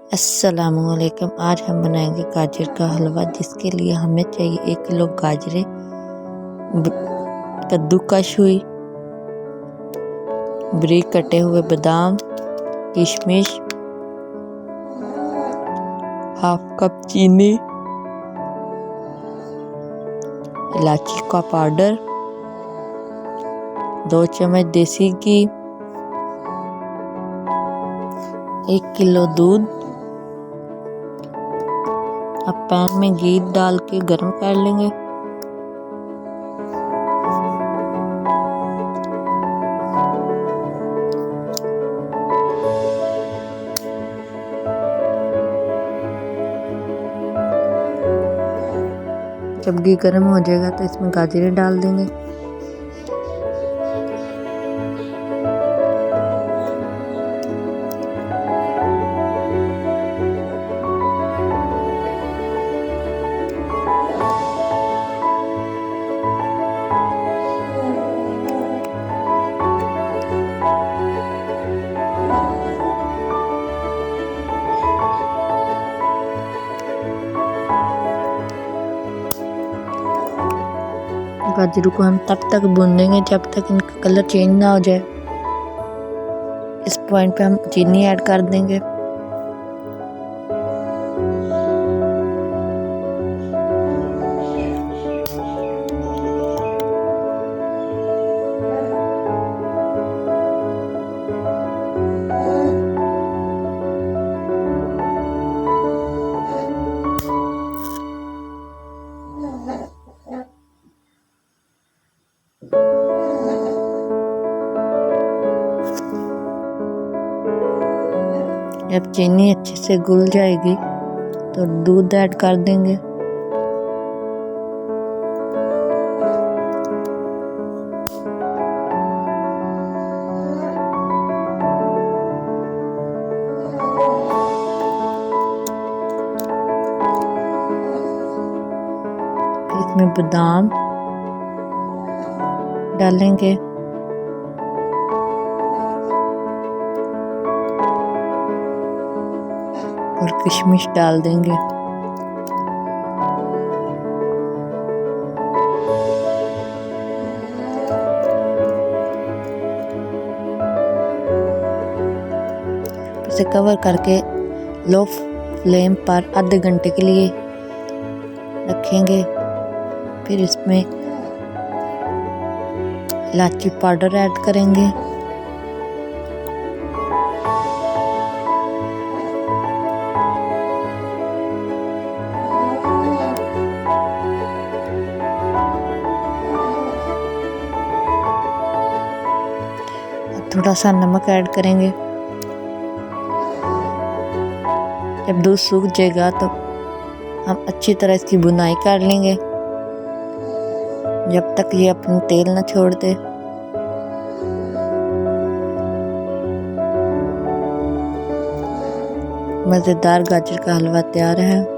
अस्सलामुअलैकुम। आज हम बनाएंगे गाजर का हलवा, जिसके लिए हमें चाहिए 1 किलो गाजरें, कद्दूकस हुई, बारीक कटे हुए बादाम, किशमिश, हाफ कप चीनी, इलायची का पाउडर, 2 चम्मच देसी घी, 1 किलो दूध। अब पैन में घी डाल के गर्म कर लेंगे। जब घी गर्म हो जाएगा तो इसमें गाजरें डाल देंगे। गाजरों को हम तब तक भूनेंगे जब तक इनका कलर चेंज ना हो जाए। इस पॉइंट पे हम चीनी ऐड कर देंगे। जब चीनी अच्छे से घुल जाएगी तो दूध ऐड कर देंगे। इसमें बादाम डालेंगे, और किशमिश डाल देंगे। इसे कवर करके लो फ्लेम पर आधे घंटे के लिए रखेंगे। फिर इसमें इलायची पाउडर ऐड करेंगे। थोड़ा सा नमक ऐड करेंगे। जब दूध सूख जाएगा तो हम अच्छी तरह इसकी भुनाई कर लेंगे, जब तक ये अपना तेल न छोड़ दे। मज़ेदार गाजर का हलवा तैयार है।